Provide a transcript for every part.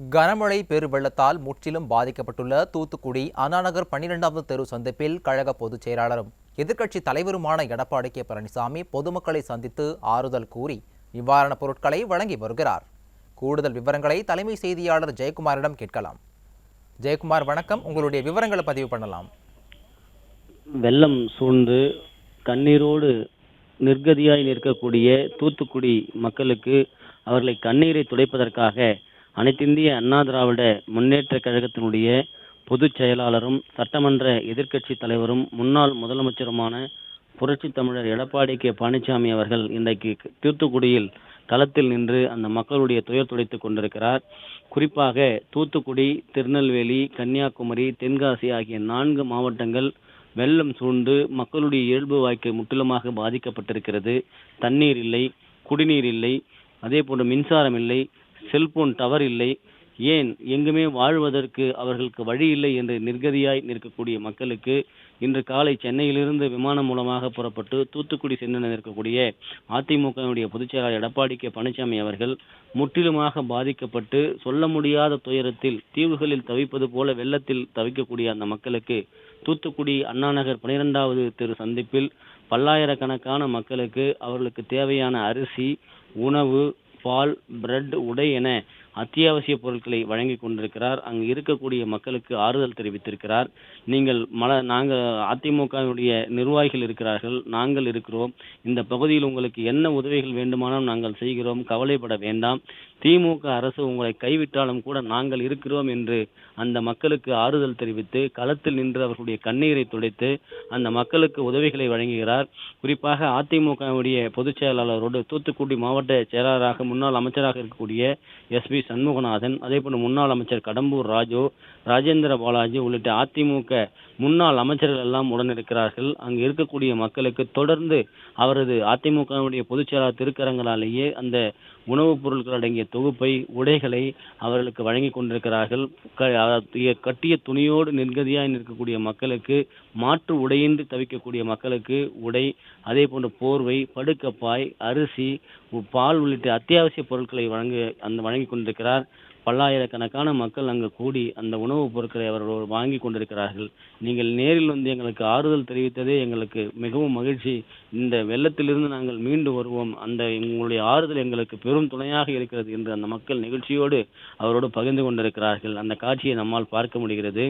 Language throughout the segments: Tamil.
கனமழை பெருவெள்ளத்தால் முற்றிலும் பாதிக்கப்பட்டுள்ள தூத்துக்குடி அண்ணாநகர் 12வது தெரு சந்திப்பில் கழக பொதுச் செயலாளரும் எதிர்க்கட்சி தலைவருமான எடப்பாடி கே பழனிசாமி பொதுமக்களை சந்தித்து ஆறுதல் கூறி நிவாரணப் பொருட்களை வழங்கி வருகிறார். கூடுதல் விவரங்களை தலைமை செய்தியாளர் ஜெயக்குமாரிடம் கேட்கலாம். ஜெயக்குமார், வணக்கம். உங்களுடைய விவரங்களை பதிவு பண்ணலாம். வெள்ளம் சூழ்ந்து கண்ணீரோடு நிர்கதியாய் நிற்கக்கூடிய தூத்துக்குடி மக்களுக்கு அவர்களை கண்ணீரை துடைப்பதற்காக அனைத்திந்திய அண்ணா திராவிட முன்னேற்ற கழகத்தினுடைய பொதுச் செயலாளரும் சட்டமன்ற எதிர்க்கட்சி தலைவரும் முன்னாள் முதலமைச்சருமான புரட்சி தமிழர் எடப்பாடி கே பழனிசாமி அவர்கள் இன்றைக்கு தூத்துக்குடியில் களத்தில் நின்று அந்த மக்களுடைய துயர் துடைத்துக் கொண்டிருக்கிறார். குறிப்பாக தூத்துக்குடி, திருநெல்வேலி, கன்னியாகுமரி, தென்காசி ஆகிய 4 மாவட்டங்கள் வெள்ளம் சூழ்ந்து மக்களுடைய இயல்பு வாழ்க்கை முற்றிலுமாக பாதிக்கப்பட்டிருக்கிறது. தண்ணீர் இல்லை, குடிநீர் இல்லை, அதே போன்று மின்சாரம் இல்லை, செல்போன் டவர் இல்லை, ஏன் எங்குமே வாழ்வதற்கு அவர்களுக்கு வழி இல்லை என்று நிர்கதியாய் நிற்கக்கூடிய மக்களுக்கு இன்று காலை சென்னையிலிருந்து விமானம் மூலமாக புறப்பட்டு தூத்துக்குடி சென்று நிற்கக்கூடிய அதிமுகவுடைய பொதுச்செயலாளர் எடப்பாடி கே பழனிசாமி அவர்கள் முற்றிலுமாக பாதிக்கப்பட்டு சொல்ல முடியாத துயரத்தில் தீவுகளில் தவிப்பது போல வெள்ளத்தில் தவிக்கக்கூடிய அந்த மக்களுக்கு தூத்துக்குடி அண்ணாநகர் 12வது தெரு சந்திப்பில் பல்லாயிரக்கணக்கான மக்களுக்கு அவர்களுக்கு தேவையான அரிசி, உணவு, பால், பிரெட், உடை என அத்தியாவசிய பொருட்களை வழங்கி கொண்டிருக்கிறார். அங்கு இருக்கக்கூடிய மக்களுக்கு ஆறுதல் தெரிவித்திருக்கிறார். நாங்கள் அதிமுகவுடைய நிர்வாகிகள் இருக்கிறார்கள், நாங்கள் இருக்கிறோம், இந்த பகுதியில் உங்களுக்கு என்ன உதவிகள் வேண்டுமானாலும் நாங்கள் செய்கிறோம், கவலைப்பட வேண்டாம், திமுக அரசு உங்களை கைவிட்டாலும் கூட நாங்கள் இருக்கிறோம் என்று அந்த மக்களுக்கு ஆறுதல் தெரிவித்து களத்தில் நின்று அவர்களுடைய கண்ணீரை துடைத்து அந்த மக்களுக்கு உதவிகளை வழங்குகிறார். குறிப்பாக அதிமுகவுடைய பொதுச் செயலாளரோடு தூத்துக்குடி மாவட்ட செயலாளராக முன்னாள் அமைச்சராக இருக்கக்கூடிய SP சண்முகநாதன், அதே போன்று முன்னாள் அமைச்சர் கடம்பூர் ராஜு, ராஜேந்திர பாலாஜி உள்ளிட்ட அதிமுக முன்னாள் அமைச்சர்கள் எல்லாம் உடனிருக்கிறார்கள். அங்கு இருக்கக்கூடிய மக்களுக்கு தொடர்ந்து அவரது அதிமுகவுடைய பொதுச் செயலாளர் திருக்கரங்களாலேயே அந்த உணவுப் பொருட்கள் அடங்கிய தொகுப்பை, உடைகளை அவர்களுக்கு வழங்கி கொண்டிருக்கிறார்கள். கட்டிய துணியோடு நிர்கதியாய் நிற்கக்கூடிய மக்களுக்கு, மாற்று உடையின்றி தவிக்கக்கூடிய மக்களுக்கு உடை, அதே போன்று போர்வை, படுக்கப்பாய், அரிசி, பால் உள்ளிட்ட அத்தியாவசிய பொருட்களை வழங்கி கொண்டிருக்கிறார். பல்லாயிரக்கணக்கான மக்கள் அங்கு கூடி அந்த உணவுப் பொருட்களை அவர்கள் வாங்கி கொண்டிருக்கிறார்கள். நீங்கள் நேரில் வந்து எங்களுக்கு ஆறுதல் தெரிவித்ததே எங்களுக்கு மிகவும் மகிழ்ச்சி. இந்த வெள்ளத்திலிருந்து நாங்கள் மீண்டு வருவோம், உங்களுடைய ஆறுதல் எங்களுக்கு பெரும் துணையாக இருக்கிறது என்று அந்த மக்கள் நிகழ்ச்சியோடு அவரோடு பகிர்ந்து கொண்டிருக்கிறார்கள். அந்த காட்சியை நம்மால் பார்க்க முடிகிறது.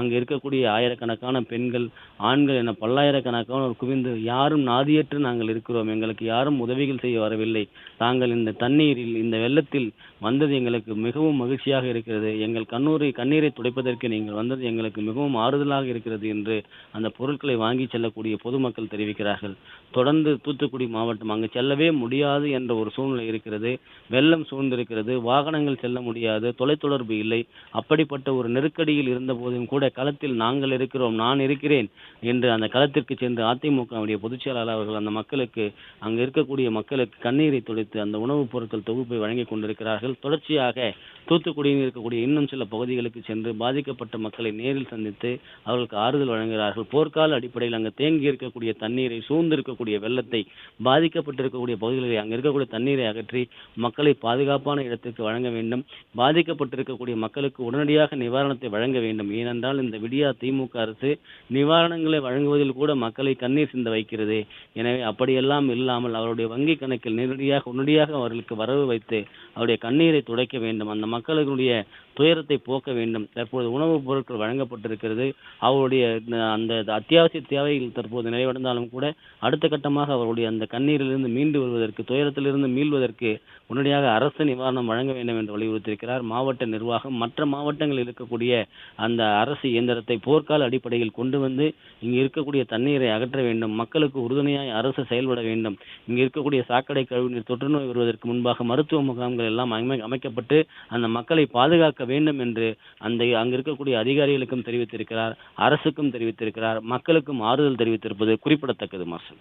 அங்கு இருக்கக்கூடிய ஆயிரக்கணக்கான பெண்கள், ஆண்கள் என பல்லாயிரக்கணக்கானோர் குவிந்து யாரும் நாதியற்று நாங்கள் இருக்கிறோம், எங்களுக்கு யாரும் உதவிகள் செய்ய வரவில்லை, தாங்கள் இந்த தண்ணீரில் இந்த வெள்ளத்தில் வந்தது எங்களுக்கு மிகவும் மகிழ்ச்சியாக இருக்கிறது, எங்கள் கண்ணீரை துடைப்பதற்கு நீங்கள் வந்தது எங்களுக்கு மிகவும் ஆறுதலாக இருக்கிறது என்று அந்த பொருட்களை வாங்கி செல்லக்கூடிய பொதுமக்கள் தெரிவிக்கிறார்கள். தொடர்ந்து தூத்துக்குடி மாவட்டம் அங்கு செல்லவே முடியாது என்ற ஒரு சூழ்நிலை இருக்கிறது. வெள்ளம் சூழ்ந்திருக்கிறது, வாகனங்கள் செல்ல முடியாது, தொலைத்தொடர்பு இல்லை. அப்படிப்பட்ட ஒரு நெருக்கடியில் இருந்த போதும் கூட களத்தில் நாங்கள் இருக்கிறோம், நான் இருக்கிறேன் என்று அந்த களத்திற்கு சென்று அதிமுகவுடைய பொதுச் செயலாளர் அவர்கள் அந்த மக்களுக்கு, அங்கு இருக்கக்கூடிய மக்களுக்கு கண்ணீரை துடைத்து அந்த உணவுப் பொருட்கள் தொகுப்பை வழங்கி கொண்டிருக்கிறார்கள். தொடர்ச்சியாக தூத்துக்குடியில் இருக்கக்கூடிய இன்னும் சில பகுதிகளுக்கு சென்று பாதிக்கப்பட்ட மக்களை நேரில் சந்தித்து அவர்களுக்கு ஆறுதல் வழங்குகிறார்கள். போர்க்கால அடிப்படையில் அங்கு தேங்கி இருக்கக்கூடிய தண்ணீரை, சூழ்ந்து இருக்கக்கூடிய வெள்ளத்தை, பாதிக்கப்பட்டிருக்கக்கூடிய பகுதிகளில் அங்கு இருக்கக்கூடிய தண்ணீரை அகற்றி மக்களை பாதுகாப்பான இடத்திற்கு வழங்க வேண்டும். பாதிக்கப்பட்டிருக்கக்கூடிய மக்களுக்கு உடனடியாக நிவாரணத்தை வழங்க வேண்டும். ஏனென்றால் இந்த விடியா திமுக அரசு நிவாரணங்களை வழங்குவதில் கூட மக்களை கண்ணீர் சிந்த வைக்கிறது. எனவே அப்படியெல்லாம் இல்லாமல் அவருடைய வங்கி கணக்கில் உடனடியாக அவர்களுக்கு வரவு வைத்து அவருடைய கண்ணீரை துடைக்க வேண்டும். அந்த மக்களுடைய துயரத்தை போக்க வேண்டும். தற்போது உணவுப் பொருட்கள் வழங்கப்பட்டிருக்கிறது. அவருடைய அந்த அத்தியாவசிய தேவைகள் தற்போது நிறைவடைந்தாலும் கூட அடுத்த கட்டமாக அவருடைய அந்த கண்ணீரிலிருந்து மீண்டு வருவதற்கு, துயரத்திலிருந்து மீள்வதற்கு உடனடியாக அரசு நிவாரணம் வழங்க வேண்டும் என்று வலியுறுத்தியிருக்கிறார். மாவட்ட நிர்வாகம் மற்ற மாவட்டங்களில் இருக்கக்கூடிய அந்த அரசு இயந்திரத்தை போர்க்கால அடிப்படையில் கொண்டு வந்து இங்கு இருக்கக்கூடிய தண்ணீரை அகற்ற வேண்டும். மக்களுக்கு உறுதுணையாய் அரசு செயல்பட வேண்டும். இங்கு இருக்கக்கூடிய சாக்கடை கழிவுநீர் தொற்றுநோய் வருவதற்கு முன்பாக மருத்துவ முகாம்கள் எல்லாம் அமைக்கப்பட்டு அந்த மக்களை பாதுகாக்க வேண்டும் என்று அங்கு இருக்கக்கூடிய அதிகாரிகளுக்கும் தெரிவித்திருக்கிறார், அரசுக்கும் தெரிவித்திருக்கிறார், மக்களுக்கும் ஆறுதல் தெரிவித்திருப்பது குறிப்பிடத்தக்கது. மாஸ்டர்.